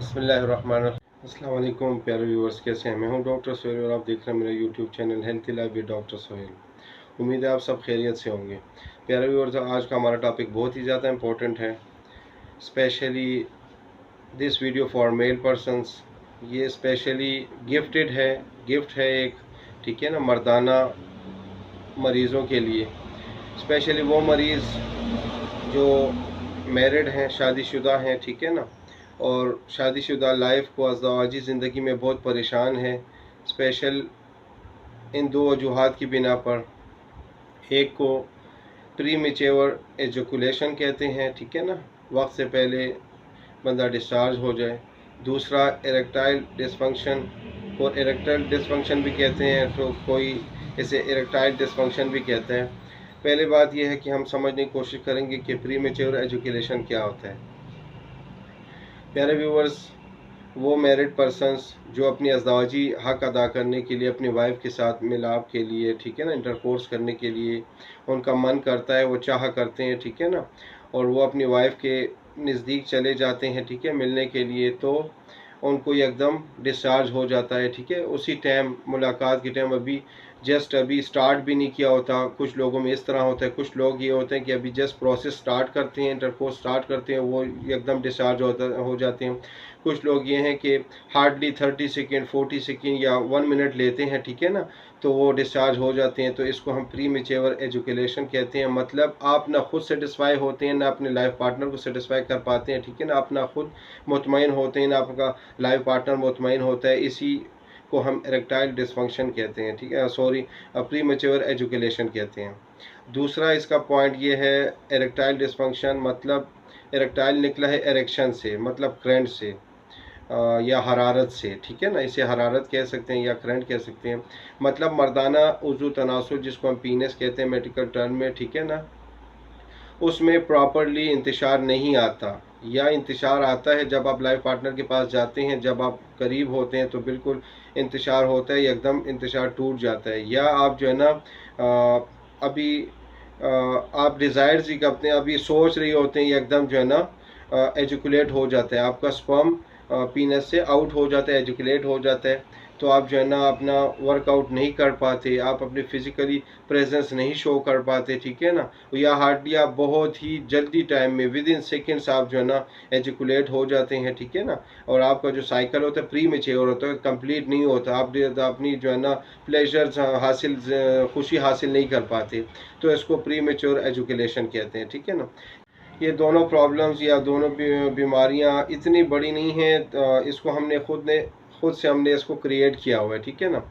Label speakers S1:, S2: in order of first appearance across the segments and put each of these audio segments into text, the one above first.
S1: बिस्मिल्लाहिर्रहमानिर्रहीम। अस्सलाम वालेकुम प्यारे व्यूवर्स, कैसे हैं? मैं हूं डॉक्टर सोहेल और आप देख रहे हैं मेरा YouTube channel healthy life with doctor Sohail. उम्मीद है आप सब खैरियत से होंगे। प्यारे व्यूवर्स, आज का हमारा टॉपिक बहुत ही ज़्यादा इम्पोर्टेंट है, specially this video for male persons. ये स्पेशली गिफ्टेड है, गिफ्ट है एक, ठीक है ना, मर्दाना मरीज़ों के लिए। स्पेशली वो मरीज़ जो मैरिड हैं, शादीशुदा हैं, ठीक है ना, और शादीशुदा लाइफ को अज़दवाजी ज़िंदगी में बहुत परेशान है। स्पेशल इन दो वजूहात की बिना पर, एक को प्री मैच्योर एजुकुलेशन कहते हैं, ठीक है ना, वक्त से पहले बंदा डिस्चार्ज हो जाए। दूसरा इरेक्टाइल डिसफंक्शन, और इरेक्टाइल डिसफंक्शन भी कहते हैं, तो कोई इसे इरेक्टाइल डिसफंक्शन भी कहते हैं। पहले बात यह है कि हम समझने की कोशिश करेंगे कि प्री मैच्योर एजुकेशन क्या होता है। प्यारे व्यूवर्स, वो मैरिड पर्सनस जो अपनी अज़दवाजी हक़ अदा करने के लिए अपनी वाइफ के साथ मिलाप के लिए, ठीक है ना, इंटरकोर्स करने के लिए उनका मन करता है, वो चाह करते हैं, ठीक है ना, और वो अपनी वाइफ के नज़दीक चले जाते हैं, ठीक है, मिलने के लिए, तो उनको एकदम डिस्चार्ज हो जाता है, ठीक है। उसी टाइम, मुलाकात के टाइम, अभी स्टार्ट भी नहीं किया होता। कुछ लोगों में इस तरह होता है, कुछ लोग ये होते हैं कि अभी जस्ट प्रोसेस स्टार्ट करते हैं, इंटरकोर्स स्टार्ट करते हैं, वो एकदम डिस्चार्ज हो जाते हैं। कुछ लोग ये हैं कि हार्डली 30 सेकेंड 40 सेकेंड या 1 मिनट लेते हैं, ठीक है ना, तो वो डिस्चार्ज हो जाते हैं। तो इसको हम प्री मैच्योर एजुकेशन कहते हैं। मतलब आप ना खुद सेटिस्फाई होते हैं, ना अपने लाइफ पार्टनर को सेटिस्फाई कर पाते हैं, ठीक है ना, आप ना खुद मुतमईन होते हैं, ना आपका लाइफ पार्टनर मुतमईन होता है। इसी को हम इरेक्टाइल डिसफंक्शन कहते हैं, ठीक है, सॉरी, प्री मैच्योर एजुकेशन कहते हैं। दूसरा इसका पॉइंट ये है, इरेक्टाइल डिसफंक्शन मतलब इरेक्टाइल निकला है इरेक्शन से, मतलब करंट से या हरारत से, ठीक है ना, इसे हरारत कह सकते हैं या करंट कह सकते हैं। मतलब मर्दाना उज़्व तनासुर, जिसको हम पीनस कहते हैं मेडिकल टर्म में, ठीक है ना, उसमें प्रॉपरली इंतशार नहीं आता, या इंतशार आता है जब आप लाइफ पार्टनर के पास जाते हैं, जब आप करीब होते हैं तो बिल्कुल इंतशार होता है, एकदम इंतशार टूट जाता है। या आप जो है ना अभी आप डिज़ायर्स ही करते हैं, अभी सोच रही होते हैं, एकदम जो है ना एजुकुलेट हो जाता है, आपका स्पर्म पीनस से आउट हो जाता है, एजुकुलेट हो जाता है। तो आप जो है ना अपना वर्कआउट नहीं कर पाते, आप अपनी फिजिकली प्रेजेंस नहीं शो कर पाते, ठीक है ना, या हार्डली आप बहुत ही जल्दी टाइम में विद इन सेकेंड्स आप जो है ना एजुकुलेट हो जाते हैं, ठीक है ना, और आपका जो साइकिल होता है प्री मैच्योर होता है, कंप्लीट नहीं होता, आप अपनी जो है ना प्लेजर्स हासिल, खुशी हासिल नहीं कर पाते। तो इसको प्री मैच्योर एजुकेशन कहते हैं, ठीक है ना। ये दोनों प्रॉब्लम्स या दोनों बीमारियां इतनी बड़ी नहीं हैं, इसको खुद से हमने इसको क्रिएट किया हुआ है, ठीक है ना।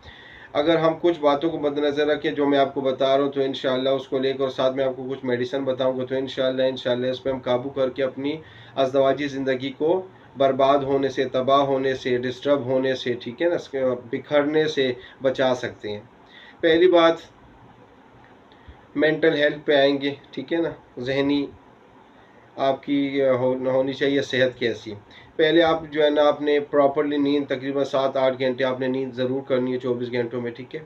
S1: अगर हम कुछ बातों को मद्देनज़र रखें जो मैं आपको बता रहा हूँ, तो इंशाल्लाह उसको लेकर, और साथ में आपको कुछ मेडिसिन बताऊंगा, तो इंशाल्लाह इस पर हम काबू करके अपनी अज़दवाजी ज़िंदगी को बर्बाद होने से, तबाह होने से, डिस्टर्ब होने से, ठीक है ना, बिखरने से बचा सकते हैं। पहली बात, मेंटल हेल्थ पे आएंगे, ठीक है ना, जहनी आपकी होनी चाहिए सेहत कैसी। पहले आप जो है ना आपने प्रॉपरली नींद, तकरीबन 7-8 घंटे आपने नींद ज़रूर करनी है 24 घंटों में, ठीक है।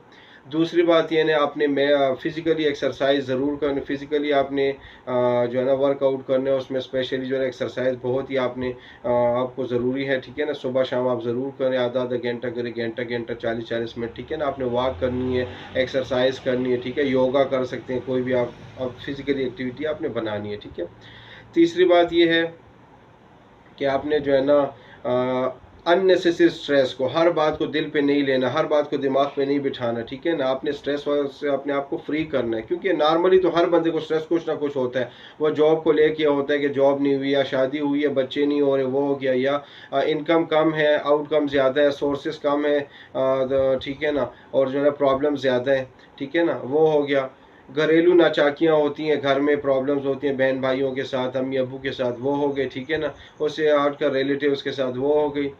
S1: दूसरी बात यह ना, आपने फिज़िकली एक्सरसाइज ज़रूर करनी, फिज़िकली आपने जो है ना वर्कआउट करना है, उसमें स्पेशली जो है एक्सरसाइज बहुत ही आपको ज़रूरी है, ठीक है ना। सुबह शाम आप ज़रूर करें, आधा घंटा करें, घंटा 40-40 मिनट, ठीक है ना। आपने वॉक करनी है, एक्सरसाइज करनी है, ठीक है, योगा कर सकते हैं, कोई भी आप फिज़िकली एक्टिविटी आपने बनानी है, ठीक है। तीसरी बात यह है कि आपने जो है ना अननेसेसरी स्ट्रेस को, हर बात को दिल पे नहीं लेना, हर बात को दिमाग पे नहीं बिठाना, ठीक है ना। आपने स्ट्रेस से अपने आप को फ्री करना है, क्योंकि नॉर्मली तो हर बंदे को स्ट्रेस कुछ ना कुछ होता है। वो जॉब को लेके होता है कि जॉब नहीं हुई, या शादी हुई है, बच्चे नहीं हो रहे, वो हो गया, या इनकम कम है, आउटकम ज़्यादा है, सोर्सेस कम है, ठीक है ना, और जो है ना प्रॉब्लम ज़्यादा है, ठीक है ना, वो हो गया। घरेलू नाचाकियाँ होती हैं, घर में प्रॉब्लम्स होती हैं, बहन भाइयों के साथ, अम्मी अबू के साथ, वो हो गए, ठीक है ना। उससे हटकर रिलेटिव्स के साथ वो हो गई,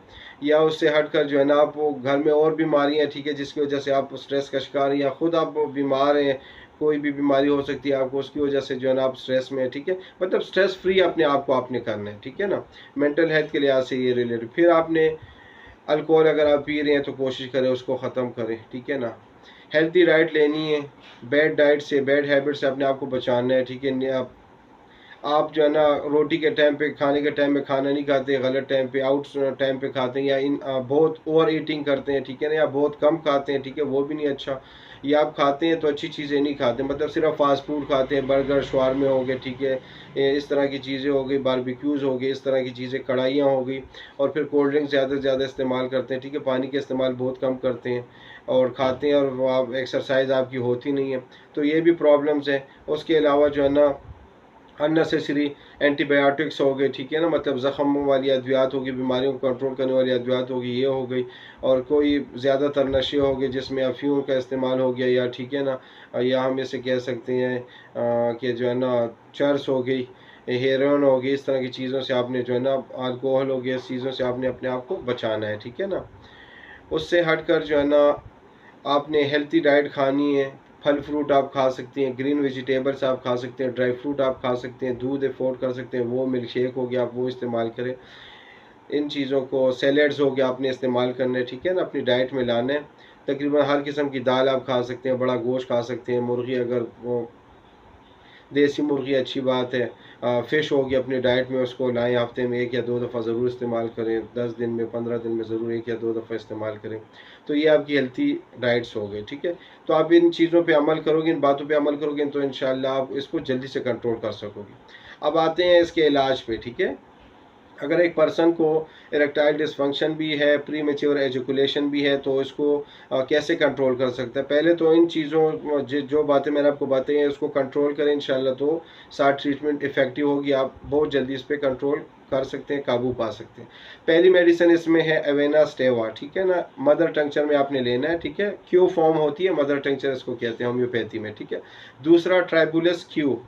S1: या उससे हटकर जो है ना आप वो घर में और बीमारियाँ, ठीक है, जिसकी वजह से आप स्ट्रेस का शिकार हैं, या खुद आप बीमार हैं, कोई भी बीमारी हो सकती है आपको, उसकी वजह से जो है ना आप स्ट्रेस में, ठीक है। मतलब स्ट्रेस फ्री अपने आप को आपने करना है, ठीक है ना, मेंटल हेल्थ के लिहाज से ये रिलेटेड। फिर आपने अल्कोहल अगर आप पी रहे हैं तो कोशिश करें उसको ख़त्म करें, ठीक है ना। हेल्थी डाइट लेनी है, बैड डाइट से, बैड हैबिट से अपने आप को बचाना है, ठीक है। आप आप जो है ना रोटी के टाइम पे, खाने के टाइम में खाना नहीं खाते, गलत टाइम पे, आउट टाइम पे खाते हैं, या बहुत ओवर ईटिंग करते हैं, ठीक है ना, या बहुत कम खाते हैं, ठीक है, वो भी नहीं अच्छा। या आप खाते हैं तो अच्छी चीज़ें नहीं खाते, मतलब सिर्फ फास्ट फूड खाते हैं, बर्गर शवारमे हो गए, ठीक है, इस तरह की चीज़ें हो गई, बारबेक्यूज़ हो गई, इस तरह की चीज़ें, कढ़ाइयाँ हो गई, और फिर कोल्ड ड्रिंक ज़्यादा से ज़्यादा इस्तेमाल करते हैं, ठीक है, पानी का इस्तेमाल बहुत कम करते हैं और खाते हैं, और वो आप एक्सरसाइज आपकी होती नहीं है, तो ये भी प्रॉब्लम्स हैं। उसके अलावा जो है ना अननेसेसरी एंटीबायोटिक्स हो गए, ठीक है ना, मतलब ज़ख़म वाली अद्वियात होगी, बीमारियों को कंट्रोल करने वाली अद्वियात होगी, ये हो गई, और कोई ज़्यादातर नशे हो गए जिसमें अफ्यूम का इस्तेमाल हो गया, या ठीक है ना, या हम इसे कह सकते हैं कि जो है ना चर्स हो गई, हेरोइन हो गई, इस तरह की चीज़ों से आपने जो है ना, अल्कोहल हो गया, इस चीज़ों से आपने अपने आप को बचाना है, ठीक है ना। उससे हट कर जो है ना आपने हेल्थी डाइट खानी है। फल फ्रूट आप खा सकते हैं, ग्रीन वेजिटेबल्स आप खा सकते हैं, ड्राई फ्रूट आप खा सकते हैं, दूध अफोर्ड कर सकते हैं, वो मिल्क शेक हो गया, आप वो इस्तेमाल करें। इन चीज़ों को, सैलेड्स हो गया, आपने इस्तेमाल करने, ठीक है ना, अपनी डाइट में लाना है। तकरीबन हर किस्म की दाल आप खा सकते हैं, बड़ा गोश्त खा सकते हैं, मुर्गी अगर वो देसी मुर्गी अच्छी बात है, फ़िश होगी अपनी डाइट में, उसको लाएं, हफ्ते में 1 या 2 दफ़ा ज़रूर इस्तेमाल करें, 10 दिन में, 15 दिन में ज़रूर 1 या 2 दफ़ा इस्तेमाल करें। तो ये आपकी हेल्थी डाइट्स हो गई, ठीक है। तो आप इन चीज़ों पे अमल करोगे, इन बातों पे अमल करोगे, तो इंशाल्लाह आप इसको जल्दी से कंट्रोल कर सकोगे। अब आते हैं इसके इलाज पे, ठीक है। अगर एक पर्सन को इरेक्टाइल डिसफंक्शन भी है, प्री मेच्योर एजुकुलेशन भी है, तो इसको कैसे कंट्रोल कर सकता है। पहले तो इन चीज़ों जो बातें मैंने आपको बताई हैं इसको कंट्रोल करें इंशाल्लाह, तो साथ ट्रीटमेंट इफ़ेक्टिव होगी, आप बहुत जल्दी इस पर कंट्रोल कर सकते हैं, काबू पा सकते हैं। पहली मेडिसिन इसमें है एवेना स्टेवा, ठीक है ना, मदर टंक्चर में आपने लेना है, ठीक है, क्यू फॉर्म होती है, मदर टंक्चर इसको कहते हैं होम्योपैथी में, ठीक है। दूसरा ट्राइबुलस क्यू,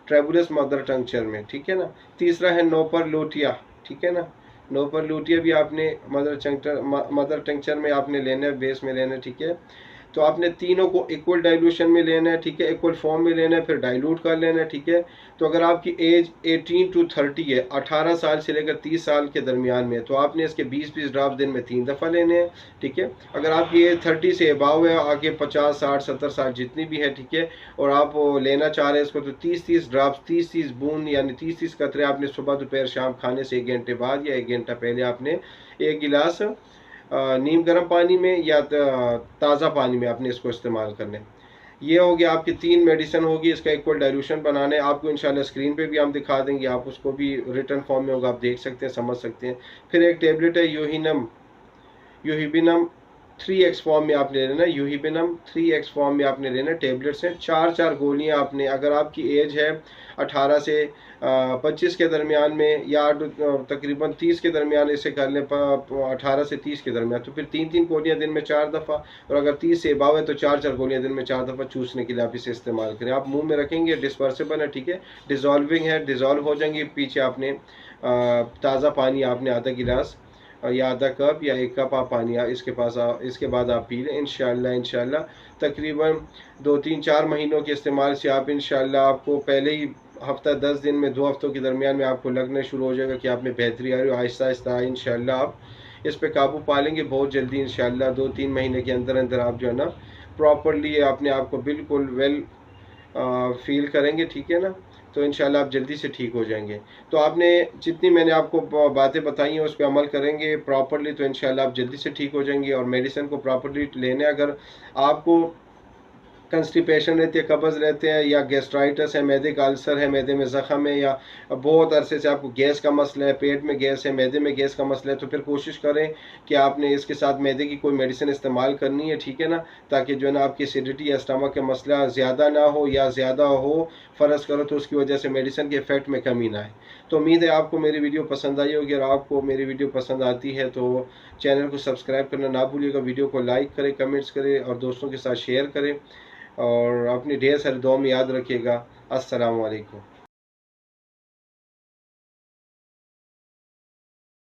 S1: ट्राइबुलस मदर टंक्चर में, ठीक है ना। तीसरा है नोपर लोटिया, ठीक है ना, नोपर लूटिया भी आपने मदर टेंक्चर में आपने लेना है, बेस में लेना है, ठीक है। तो आपने तीनों को इक्वल डाइल्यूशन में लेना है, ठीक है, इक्वल फॉर्म में लेना है, फिर डाइल्यूट कर लेना है, ठीक है। तो अगर आपकी एज 18 टू 30 है, 18 साल से लेकर 30 साल के दरमियान में, तो आपने इसके 20-20 ड्रॉप दिन में 3 दफ़ा लेने हैं, ठीक है। अगर आपकी एज 30 से अबाव है, आगे 50, 60, 70 साल जितनी भी है, ठीक है, और आप लेना चाह रहे हैं इसको, तो 30-30 ड्रॉप्स, 30-30 बूंद, यानी 30-30 कतरे आपने सुबह दोपहर शाम खाने से 1 घंटे बाद या 1 घंटा पहले आपने 1 गिलास नीम गर्म पानी में या ताज़ा पानी में आपने इसको इस्तेमाल करने। ये हो गया, आपकी 3 मेडिसिन होगी, इसका इक्वल डाइल्यूशन बनाना है आपको, इंशाल्लाह स्क्रीन पे भी हम दिखा देंगे, आप उसको भी रिटर्न फॉर्म में होगा, आप देख सकते हैं, समझ सकते हैं। फिर एक टेबलेट है यूहिबिनम 3x फॉर्म में आपने लेना है, यूहिबिनम 3x फॉर्म में आपने लेना है, टेबलेट्स हैं 4-4 गोलियां आपने, अगर आपकी एज है 18 से 25 के दरमियान में, या तकरीबन 30 के दरमियान इसे कर लें, 18 से 30 के दरमियान, तो फिर 3-3 गोलियां दिन में 4 दफ़ा, और अगर 30 से अबाव है तो 4-4 गोलियां दिन में 4 दफ़ा चूसने के लिए आप इसे इस्तेमाल करें। आप मुंह में रखेंगे, डिस्पर्सिबल है, ठीक है, डिज़ोल्विंग है, डिज़ोल्व हो जाएंगे। पीछे आपने ताज़ा पानी आपने आधा गिलास या आधा कप या 1 कप आप पानी इसके बाद आप पी लें, इंशाल्लाह तकरीबन 2-3-4 महीनों के इस्तेमाल से आप इंशाल्लाह, आपको पहले ही हफ्ता 10 दिन में, 2 हफ्तों के दरमियान में आपको लगने शुरू हो जाएगा कि आप में बेहतरी आ रही है। आहिस्ता आहिस्ता इंशाल्लाह आप इस पे काबू पा लेंगे बहुत जल्दी, इंशाल्लाह 2-3 महीने के अंदर अंदर आप जो है ना प्रॉपरली अपने आप को बिल्कुल वेल फील करेंगे, ठीक है ना। तो इंशाल्लाह आप जल्दी से ठीक हो जाएंगे। तो आपने जितनी मैंने आपको बातें बताई हैं उस पर अमल करेंगे प्रॉपरली, तो इंशाल्लाह आप जल्दी से ठीक हो जाएंगे। और मेडिसिन को प्रॉपरली लेने, अगर आपको कंस्टिपेशन रहती है, कब्ज़ रहते हैं, या गैस्ट्राइटिस है, मैदे का अल्सर है, मैदे में ज़ख़म है, या बहुत अरसे से आपको गैस का मसला है, पेट में गैस है, मैदे में गैस का मसला है, तो फिर कोशिश करें कि आपने इसके साथ मैदे की कोई मेडिसिन इस्तेमाल करनी है, ठीक है ना, ताकि जो है ना आपकी एसिडिटी या स्टमक का मसला ज़्यादा ना हो, या ज़्यादा हो फ़र्ज़ करो तो उसकी वजह से मेडिसिन के इफ़ेक्ट में कमी ना आए। तो उम्मीद है आपको मेरी वीडियो पसंद आई होगी, और आपको मेरी वीडियो पसंद आती है तो चैनल को सब्सक्राइब करना ना भूलिएगा, वीडियो को लाइक करें, कमेंट्स करें, और दोस्तों के साथ शेयर करें, और अपनी ढेर सारी दुआ में याद रखिएगा। अस्सलाम वालेकुम।